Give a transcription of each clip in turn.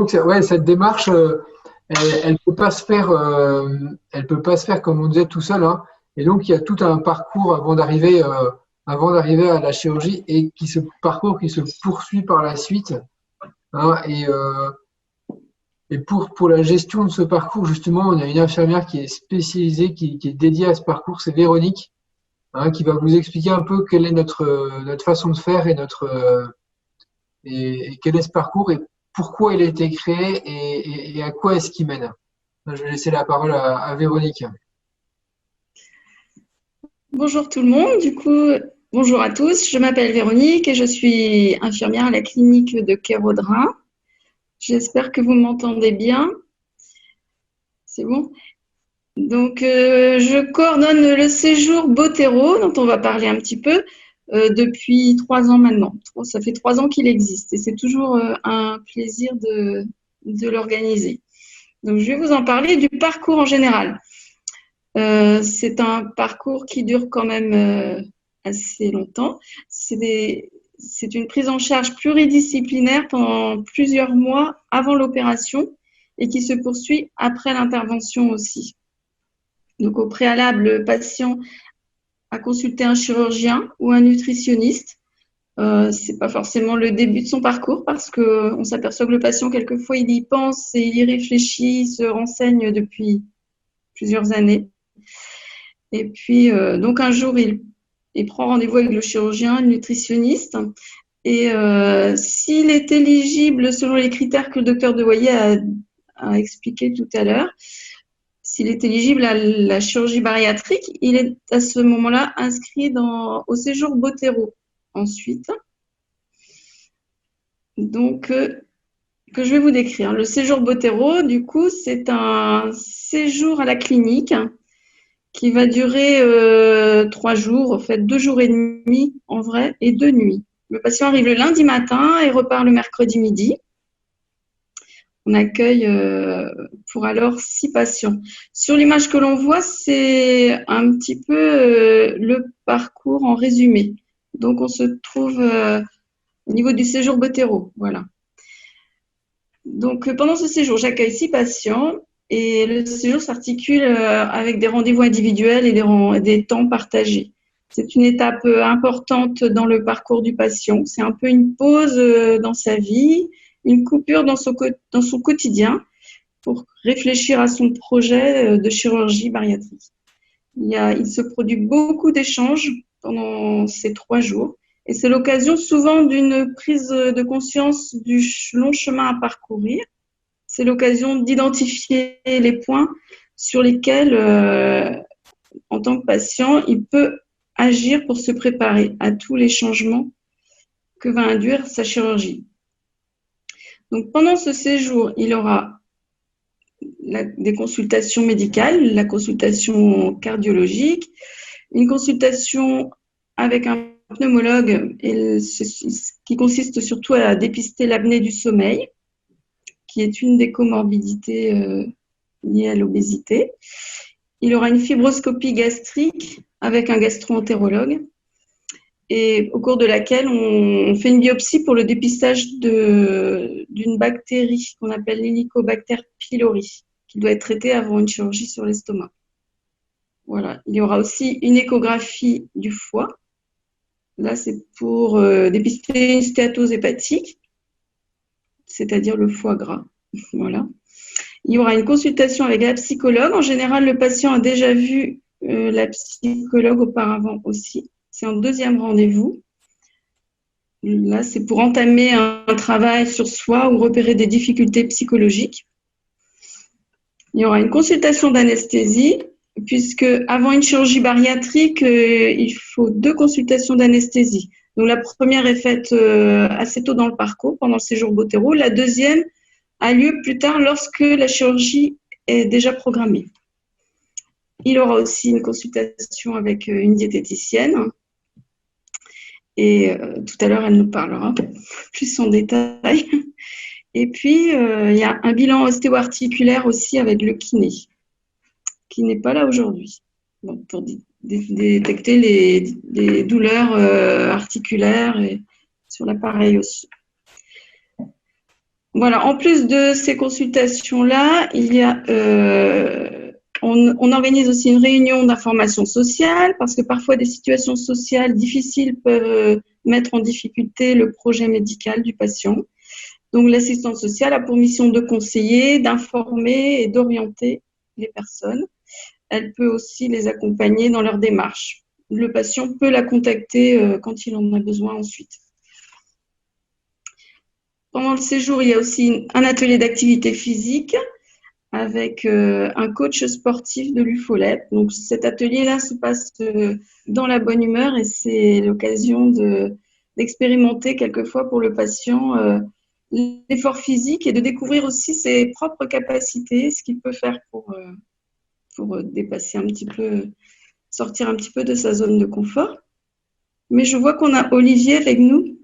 donc, ouais, cette démarche, elle peut pas se faire, elle peut pas se faire comme on disait tout seul, hein. Et donc, il y a tout un parcours avant d'arriver à la chirurgie et parcours qui se poursuit par la suite, hein. Et pour la gestion de ce parcours, justement, on a une infirmière qui est spécialisée, qui est dédiée à ce parcours, c'est Véronique, hein, qui va vous expliquer un peu quelle est notre façon de faire et quel est ce parcours et pourquoi il a été créé et à quoi est-ce qu'il mène. Je vais laisser la parole à Véronique. Bonjour tout le monde, du coup, bonjour à tous, je m'appelle Véronique et je suis infirmière à la clinique de Kérodrin. J'espère que vous m'entendez bien. C'est bon? Donc, je coordonne le séjour Botero, dont on va parler un petit peu, depuis 3 ans maintenant. Ça fait 3 ans qu'il existe et c'est toujours un plaisir de l'organiser. Donc, je vais vous en parler du parcours en général. C'est un parcours qui dure quand même assez longtemps. C'est une prise en charge pluridisciplinaire pendant plusieurs mois avant l'opération et qui se poursuit après l'intervention aussi. Donc, au préalable, le patient a consulté un chirurgien ou un nutritionniste. C'est pas forcément le début de son parcours parce qu'on s'aperçoit que le patient, quelquefois, il y pense et il y réfléchit, il se renseigne depuis plusieurs années. Et puis, donc un jour, il prend rendez-vous avec le chirurgien, le nutritionniste. Et s'il est éligible selon les critères que le docteur Devoyer a expliqué tout à l'heure, s'il est éligible à la chirurgie bariatrique, il est à ce moment-là inscrit au séjour Botero. Ensuite, donc, que je vais vous décrire. Le séjour Botero, du coup, c'est un séjour à la clinique qui va durer 3 jours, en fait 2 jours et demi en vrai et 2 nuits. Le patient arrive le lundi matin et repart le mercredi midi. On accueille pour alors 6 patients. Sur l'image que l'on voit, c'est un petit peu le parcours en résumé. Donc on se trouve au niveau du séjour Botero, voilà. Donc pendant ce séjour, j'accueille 6 patients. Et le séjour s'articule avec des rendez-vous individuels et des temps partagés. C'est une étape importante dans le parcours du patient. C'est un peu une pause dans sa vie, une coupure dans son quotidien pour réfléchir à son projet de chirurgie bariatrique. Il se produit beaucoup d'échanges pendant ces 3 jours. Et c'est l'occasion souvent d'une prise de conscience du long chemin à parcourir. C'est l'occasion d'identifier les points sur lesquels, en tant que patient, il peut agir pour se préparer à tous les changements que va induire sa chirurgie. Donc, pendant ce séjour, il aura des consultations médicales, la consultation cardiologique, une consultation avec un pneumologue qui consiste surtout à dépister l'apnée du sommeil, qui est une des comorbidités liées à l'obésité. Il aura une fibroscopie gastrique avec un gastro-entérologue et au cours de laquelle on fait une biopsie pour le dépistage d'une bactérie qu'on appelle l'Helicobacter pylori, qui doit être traitée avant une chirurgie sur l'estomac. Voilà. Il y aura aussi une échographie du foie. Là, c'est pour dépister une stéatose hépatique, c'est-à-dire le foie gras. Voilà. Il y aura une consultation avec la psychologue. En général, le patient a déjà vu la psychologue auparavant aussi. C'est un 2e rendez-vous. Là, c'est pour entamer un travail sur soi ou repérer des difficultés psychologiques. Il y aura une consultation d'anesthésie, puisque avant une chirurgie bariatrique, il faut 2 consultations d'anesthésie. Donc, la première est faite assez tôt dans le parcours, pendant le séjour Botero. La deuxième a lieu plus tard lorsque la chirurgie est déjà programmée. Il aura aussi une consultation avec une diététicienne. Et tout à l'heure, elle nous parlera plus en détail. Et puis, il y a un bilan ostéo-articulaire aussi avec le kiné, qui n'est pas là aujourd'hui, donc pour détecter les douleurs articulaires et sur l'appareil aussi. Voilà, en plus de ces consultations-là, il y a, on organise aussi une réunion d'information sociale parce que parfois des situations sociales difficiles peuvent mettre en difficulté le projet médical du patient. Donc l'assistante sociale a pour mission de conseiller, d'informer et d'orienter les personnes. Elle peut aussi les accompagner dans leur démarche. Le patient peut la contacter quand il en a besoin ensuite. Pendant le séjour, il y a aussi un atelier d'activité physique avec un coach sportif de l'UFOLEP. Donc cet atelier-là se passe dans la bonne humeur et c'est l'occasion d'expérimenter quelquefois pour le patient l'effort physique et de découvrir aussi ses propres capacités, ce qu'il peut faire pour dépasser un petit peu, sortir un petit peu de sa zone de confort. Mais je vois qu'on a Olivier avec nous,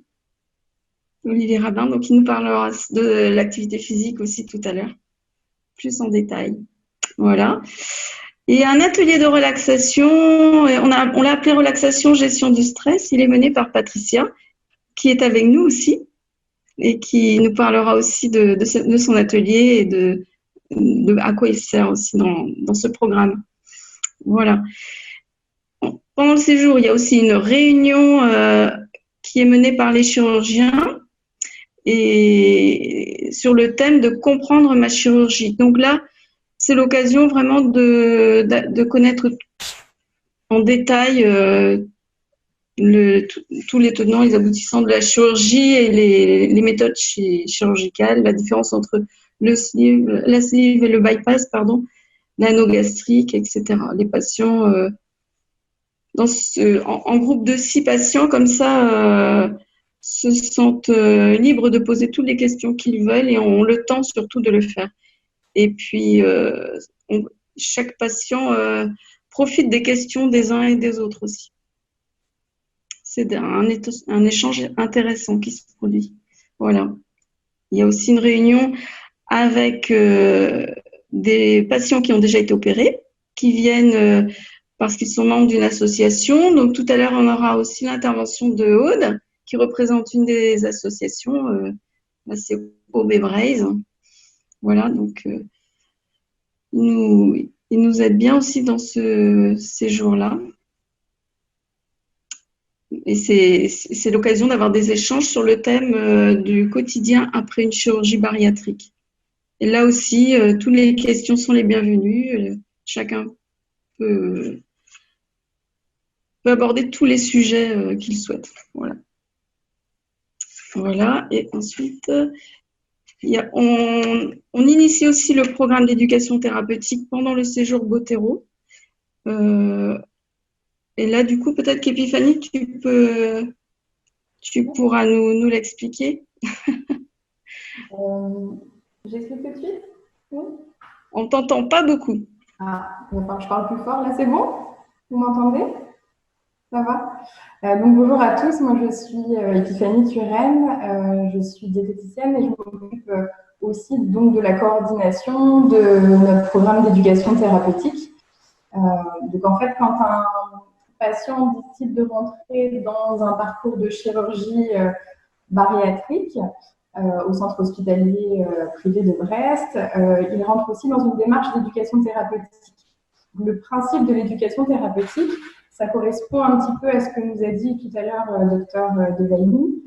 Olivier Rabin, donc il nous parlera de l'activité physique aussi tout à l'heure, plus en détail. Voilà. Et un atelier de relaxation, on l'a appelé relaxation, gestion du stress. Il est mené par Patricia, qui est avec nous aussi et qui nous parlera aussi de son atelier et de à quoi il sert aussi dans ce programme. Voilà. Pendant le séjour, il y a aussi une réunion qui est menée par les chirurgiens et sur le thème de comprendre ma chirurgie. Donc là, c'est l'occasion vraiment de connaître en détail tous les tenants et les aboutissants de la chirurgie et les méthodes chirurgicales, la différence entre la sleeve et le bypass, l'anneau gastrique, etc. Les patients, en groupe de 6 patients, comme ça, se sentent libres de poser toutes les questions qu'ils veulent et ont le temps surtout de le faire. Et puis, chaque patient profite des questions des uns et des autres aussi. C'est un échange intéressant qui se produit. Voilà. Il y a aussi une réunion avec des patients qui ont déjà été opérés, qui viennent parce qu'ils sont membres d'une association. Donc, tout à l'heure, on aura aussi l'intervention de Aude, qui représente une des associations, c'est OB Braise. Voilà, donc il nous aide bien aussi dans ces jours-là. Et c'est l'occasion d'avoir des échanges sur le thème du quotidien après une chirurgie bariatrique. Et là aussi, toutes les questions sont les bienvenues. Chacun peut aborder tous les sujets qu'il souhaite. Voilà. Voilà. Et ensuite, on initie aussi le programme d'éducation thérapeutique pendant le séjour Botero. Et là, du coup, peut-être qu'Épiphanie, tu pourras nous l'expliquer. J'explique tout de suite? Oui. On ne t'entend pas beaucoup. Ah, je parle plus fort. Là, c'est bon? Vous m'entendez? Ça va? Donc, bonjour à tous. Moi, je suis Épiphanie Turenne. Je suis diététicienne et je m'occupe aussi donc, de la coordination de notre programme d'éducation thérapeutique. Donc, en fait, quand un patient décide de rentrer dans un parcours de chirurgie bariatrique au centre hospitalier privé de Brest, il rentre aussi dans une démarche d'éducation thérapeutique. Le principe de l'éducation thérapeutique, ça correspond un petit peu à ce que nous a dit tout à l'heure docteur Devailly.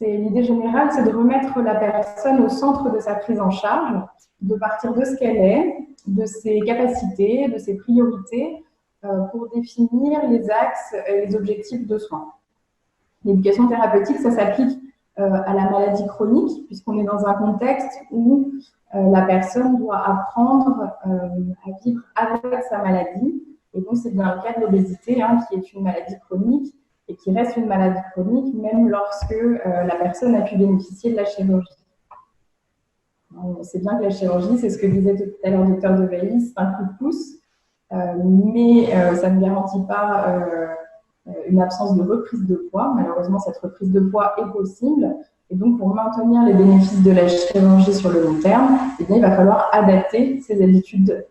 L'idée générale, c'est de remettre la personne au centre de sa prise en charge, de partir de ce qu'elle est, de ses capacités, de ses priorités, pour définir les axes et les objectifs de soins. L'éducation thérapeutique, ça s'applique à la maladie chronique, puisqu'on est dans un contexte où la personne doit apprendre à vivre avec sa maladie. Et donc, c'est bien le cas de l'obésité, qui est une maladie chronique et qui reste une maladie chronique, même lorsque la personne a pu bénéficier de la chirurgie. On sait bien que la chirurgie, c'est ce que disait tout à l'heure le docteur Devailly, c'est un coup de pouce. Mais ça ne garantit pas une absence de reprise de poids. Malheureusement, cette reprise de poids est possible. Et donc, pour maintenir les bénéfices de la chirurgie sur le long terme, eh bien, il va falloir adapter ses habitudes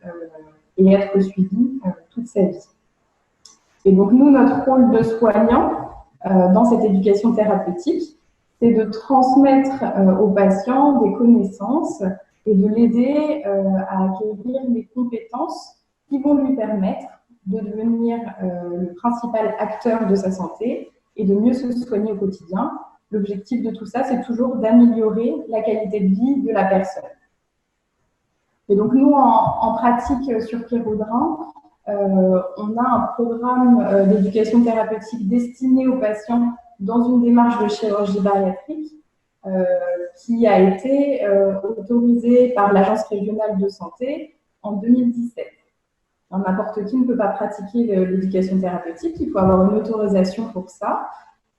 et être suivi toute sa vie. Et donc, nous, notre rôle de soignant dans cette éducation thérapeutique, c'est de transmettre aux patients des connaissances et de l'aider à acquérir les compétences qui vont lui permettre de devenir le principal acteur de sa santé et de mieux se soigner au quotidien. L'objectif de tout ça, c'est toujours d'améliorer la qualité de vie de la personne. Et donc, nous, en pratique sur Kéraudrin, on a un programme d'éducation thérapeutique destiné aux patients dans une démarche de chirurgie bariatrique qui a été autorisée par l'Agence régionale de santé en 2017. N'importe qui ne peut pas pratiquer l'éducation thérapeutique, il faut avoir une autorisation pour ça.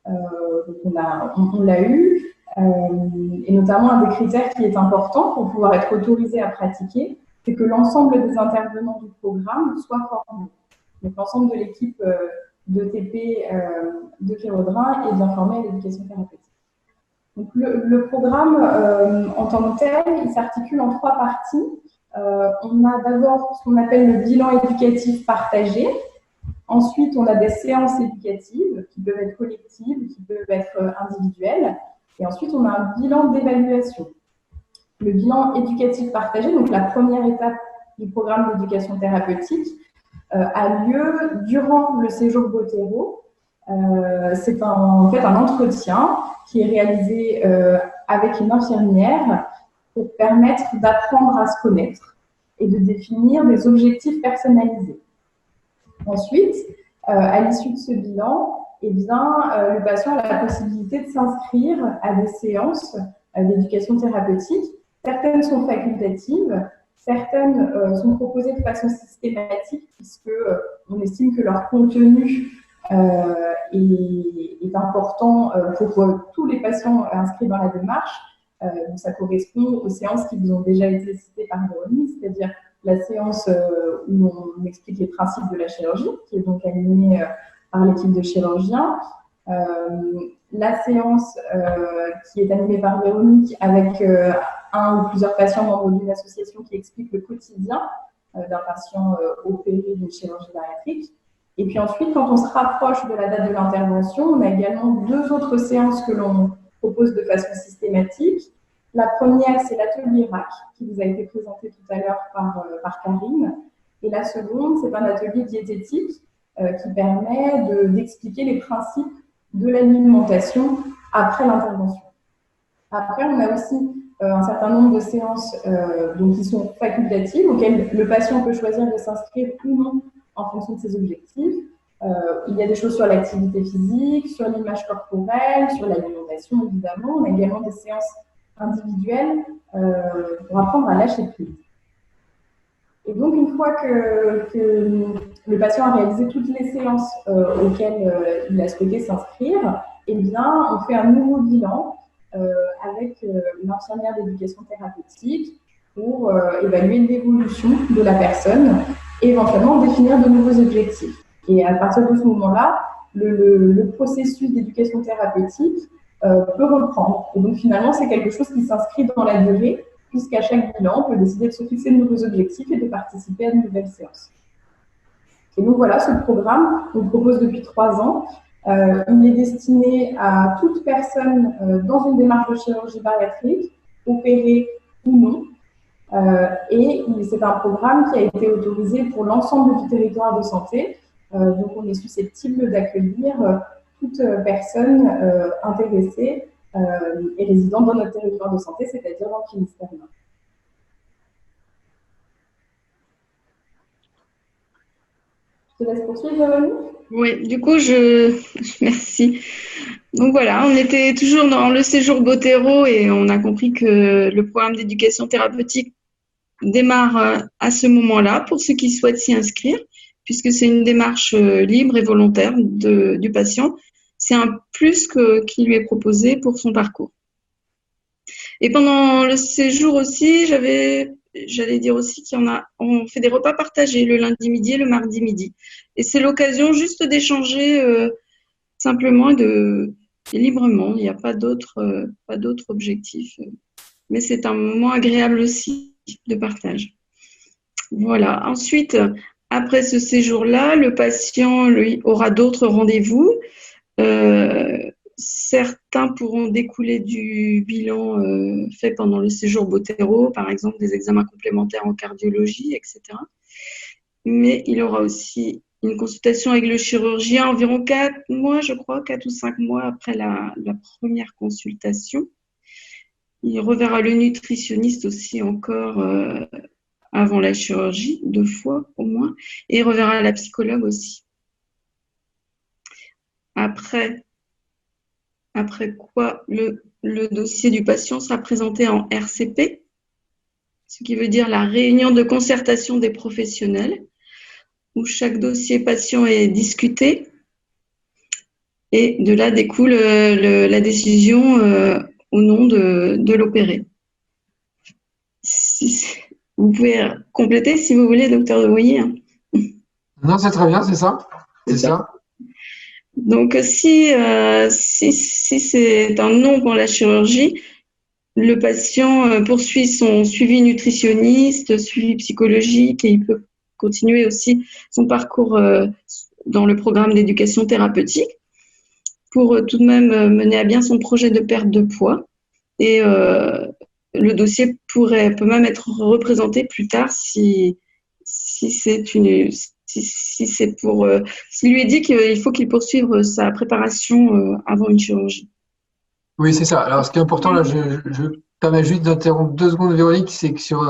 Donc on l'a eu, et notamment un des critères qui est important pour pouvoir être autorisé à pratiquer, c'est que l'ensemble des intervenants du programme soient formés. Donc l'ensemble de l'équipe d'ETP de Kéraudrin est bien formée à l'éducation thérapeutique. Donc le programme en tant que tel, il s'articule en 3 parties. On a d'abord ce qu'on appelle le bilan éducatif partagé. Ensuite, on a des séances éducatives qui peuvent être collectives, qui peuvent être individuelles. Et ensuite, on a un bilan d'évaluation. Le bilan éducatif partagé, donc la première étape du programme d'éducation thérapeutique, a lieu durant le séjour Bottero. C'est en fait un entretien qui est réalisé avec une infirmière pour permettre d'apprendre à se connaître et de définir des objectifs personnalisés. Ensuite, à l'issue de ce bilan, eh bien, le patient a la possibilité de s'inscrire à des séances d'éducation thérapeutique. Certaines sont facultatives, certaines sont proposées de façon systématique puisqu'on estime que leur contenu est important pour tous les patients inscrits dans la démarche. Donc ça correspond aux séances qui vous ont déjà été citées par Véronique, c'est-à-dire la séance où on explique les principes de la chirurgie, qui est donc animée par l'équipe de chirurgiens. La séance qui est animée par Véronique avec un ou plusieurs patients membres d'une association qui explique le quotidien d'un patient opéré d'une chirurgie bariatrique. Et puis ensuite, quand on se rapproche de la date de l'intervention, on a également 2 autres séances que l'on propose de façon systématique. La première, c'est l'atelier RAC, qui vous a été présenté tout à l'heure par Karine. Et la seconde, c'est un atelier diététique qui permet d'expliquer les principes de l'alimentation après l'intervention. Après, on a aussi un certain nombre de séances donc, qui sont facultatives, auxquelles le patient peut choisir de s'inscrire ou non en fonction de ses objectifs. Il y a des choses sur l'activité physique, sur l'image corporelle, sur l'alimentation, évidemment. On a également des séances individuelles pour apprendre à lâcher prise. Et donc, une fois que le patient a réalisé toutes les séances auxquelles il a souhaité s'inscrire, eh bien, on fait un nouveau bilan avec l'infirmière d'éducation thérapeutique pour évaluer l'évolution de la personne et éventuellement définir de nouveaux objectifs. Et à partir de ce moment-là, le processus d'éducation thérapeutique peut reprendre. Et donc, finalement, c'est quelque chose qui s'inscrit dans la durée, puisqu'à chaque bilan, on peut décider de se fixer de nouveaux objectifs et de participer à de nouvelles séances. Et donc, voilà, ce programme, on le propose depuis 3 ans. Il est destiné à toute personne dans une démarche de chirurgie bariatrique, opérée ou non. Et c'est un programme qui a été autorisé pour l'ensemble du territoire de santé. Donc, on est susceptible d'accueillir toute personne intéressée et résidant dans notre territoire de santé, c'est-à-dire dans le Finistère. Je te laisse poursuivre, Véronique. Oui, du coup, merci. Donc voilà, on était toujours dans le séjour Bottero et on a compris que le programme d'éducation thérapeutique démarre à ce moment-là pour ceux qui souhaitent s'y inscrire, puisque c'est une démarche libre et volontaire du patient. C'est un plus qui lui est proposé pour son parcours. Et pendant le séjour aussi, j'allais dire aussi on fait des repas partagés le lundi midi et le mardi midi. Et c'est l'occasion juste d'échanger simplement et librement. Il n'y a pas d'autre objectif. Mais c'est un moment agréable aussi de partage. Voilà. Ensuite, après ce séjour-là, le patient, lui, aura d'autres rendez-vous certains pourront découler du bilan fait pendant le séjour Botero, par exemple des examens complémentaires en cardiologie, etc. Mais il aura aussi une consultation avec le chirurgien environ 4 mois, je crois, 4 ou 5 mois après la première consultation. Il reverra le nutritionniste aussi encore avant la chirurgie, 2 fois au moins, et il reverra la psychologue aussi. Après quoi, le dossier du patient sera présenté en RCP, ce qui veut dire la réunion de concertation des professionnels, où chaque dossier patient est discuté. Et de là découle la décision au nom de l'opéré. Vous pouvez compléter si vous voulez, docteur De Voyer. Non, c'est très bien, c'est ça. C'est ça. Donc, si c'est un non pour la chirurgie, le patient poursuit son suivi nutritionniste, suivi psychologique, et il peut continuer aussi son parcours dans le programme d'éducation thérapeutique pour tout de même mener à bien son projet de perte de poids. Et le dossier peut même être représenté plus tard si lui est dit qu'il faut qu'il poursuive sa préparation avant une chirurgie. Oui, c'est ça. Alors, ce qui est important, là, je permets juste d'interrompre 2 secondes, Véronique, c'est que sur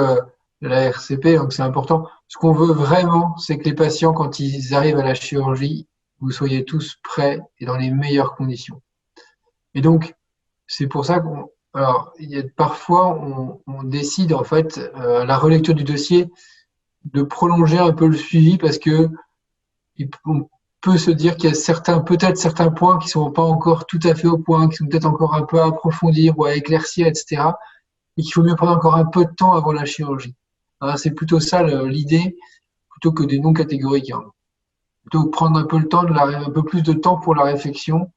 la RCP, donc c'est important. Ce qu'on veut vraiment, c'est que les patients, quand ils arrivent à la chirurgie, vous soyez tous prêts et dans les meilleures conditions. Et donc, c'est pour ça parfois, on décide, en fait, à la relecture du dossier, de prolonger un peu le suivi parce que on peut se dire qu'il y a peut-être certains points qui sont pas encore tout à fait au point, qui sont peut-être encore un peu à approfondir ou à éclaircir, etc. Et qu'il faut mieux prendre encore un peu de temps avant la chirurgie. Alors, c'est plutôt ça l'idée, plutôt que des noms catégoriques. Hein. Plutôt que prendre un peu le temps, un peu plus de temps pour la réflexion.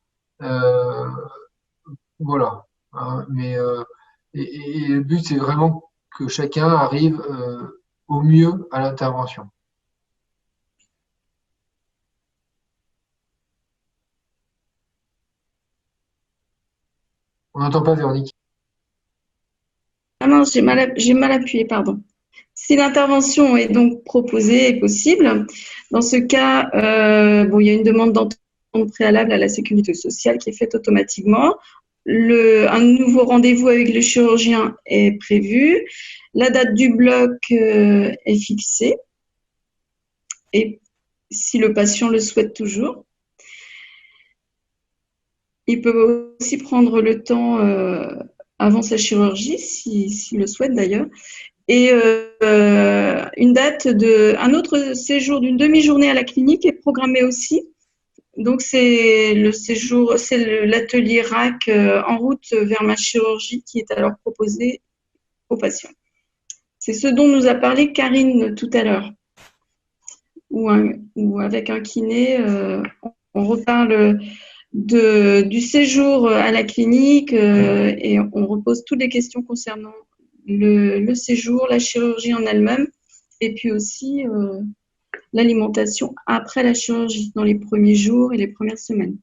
Voilà. Hein, mais et le but, c'est vraiment que chacun arrive au mieux à l'intervention. On n'entend pas, Véronique. Ah non, j'ai mal appuyé, pardon. Si l'intervention est donc proposée et possible, dans ce cas, il y a une demande d'entente préalable à la sécurité sociale qui est faite automatiquement. Un nouveau rendez-vous avec le chirurgien est prévu. La date du bloc est fixée. Et si le patient le souhaite toujours, il peut aussi prendre le temps avant sa chirurgie, s'il le souhaite d'ailleurs. Et un autre séjour d'une demi-journée à la clinique est programmé aussi. Donc, c'est l'atelier RAC en route vers ma chirurgie qui est alors proposé aux patients. C'est ce dont nous a parlé Karine tout à l'heure. Ou avec un kiné, on reparle du séjour à la clinique et on repose toutes les questions concernant le séjour, la chirurgie en elle-même et puis aussi l'alimentation après la chirurgie, dans les premiers jours et les premières semaines.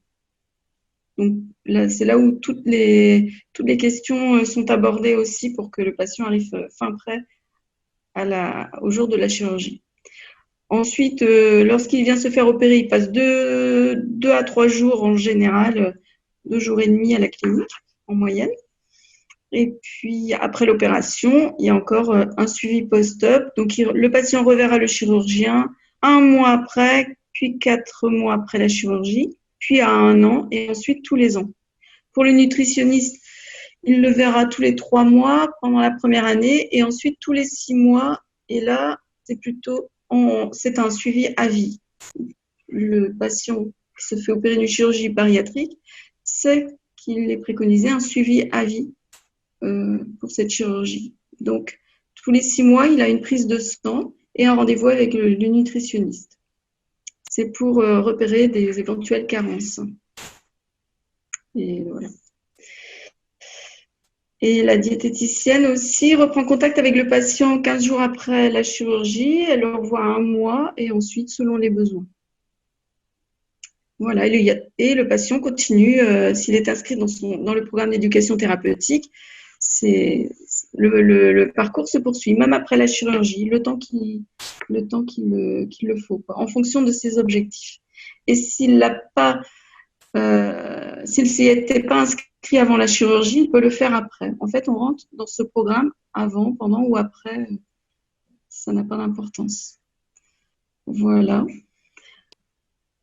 Donc c'est là où toutes les questions sont abordées aussi pour que le patient arrive fin prêt au jour de la chirurgie. Ensuite, lorsqu'il vient se faire opérer, il passe 2 à 3 jours en général, 2 jours et demi à la clinique en moyenne. Et puis, après l'opération, il y a encore un suivi post-op. Donc, le patient reverra le chirurgien 1 mois après, puis 4 mois après la chirurgie, puis à 1 an, et ensuite tous les ans. Pour le nutritionniste, il le verra tous les 3 mois pendant la première année, et ensuite tous les 6 mois. Et là, c'est un suivi à vie. Le patient qui se fait opérer d'une chirurgie bariatrique sait qu'il est préconisé un suivi à vie pour cette chirurgie. Donc, tous les 6 mois, il a une prise de sang et un rendez-vous avec le nutritionniste. C'est pour repérer des éventuelles carences. Et voilà. Et la diététicienne aussi reprend contact avec le patient 15 jours après la chirurgie. Elle le revoit 1 mois et ensuite selon les besoins. Voilà, et le patient continue, s'il est inscrit dans le programme d'éducation thérapeutique, le parcours se poursuit, même après la chirurgie, le temps qu'il le faut, quoi, en fonction de ses objectifs. Et s'il s'y était pas inscrit avant la chirurgie, il peut le faire après. En fait, on rentre dans ce programme avant, pendant ou après, ça n'a pas d'importance. Voilà.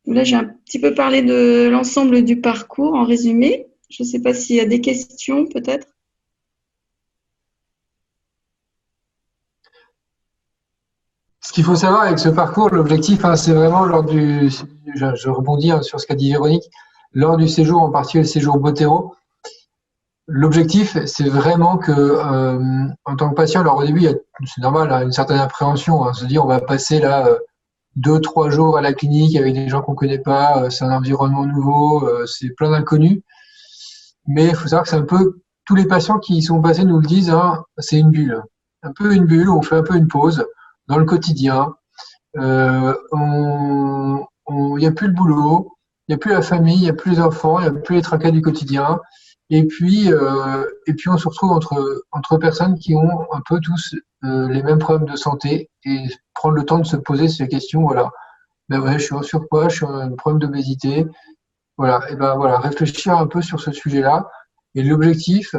Là, j'ai un petit peu parlé de l'ensemble du parcours en résumé. Je ne sais pas s'il y a des questions, peut-être. Ce qu'il faut savoir avec ce parcours, l'objectif, hein, c'est vraiment je rebondis sur ce qu'a dit Véronique, lors du séjour, en particulier le séjour Botero, l'objectif, c'est vraiment que, en tant que patient, alors au début, c'est normal, hein, une certaine appréhension, hein, se dire on va passer là 2-3 jours à la clinique avec des gens qu'on connaît pas, c'est un environnement nouveau, c'est plein d'inconnus. Mais il faut savoir que c'est un peu, tous les patients qui y sont passés nous le disent, hein, c'est une bulle. Un peu une bulle, on fait un peu une pause dans le quotidien. Il n'y a plus le boulot, il n'y a plus la famille, il n'y a plus les enfants, il n'y a plus les tracas du quotidien. Et puis on se retrouve entre personnes qui ont un peu tous les mêmes problèmes de santé et prendre le temps de se poser ces questions. Voilà, ben ouais, je suis en surpoids, je suis en problème d'obésité. Voilà, et ben voilà, réfléchir un peu sur ce sujet-là. Et l'objectif,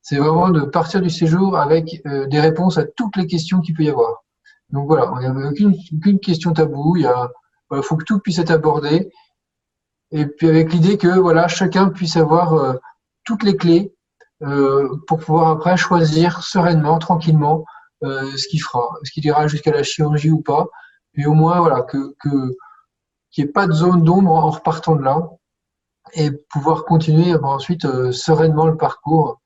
c'est vraiment de partir du séjour avec des réponses à toutes les questions qu'il peut y avoir. Donc voilà, il n'y a aucune question taboue. Voilà, faut que tout puisse être abordé. Et puis avec l'idée que voilà, chacun puisse avoir toutes les clés pour pouvoir après choisir sereinement, tranquillement, ce qu'il fera, ce qu'il ira jusqu'à la chirurgie ou pas. Mais au moins voilà qu'il n'y ait pas de zone d'ombre en repartant de là et pouvoir continuer ensuite sereinement le parcours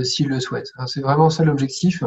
s'il le souhaite. C'est vraiment ça l'objectif.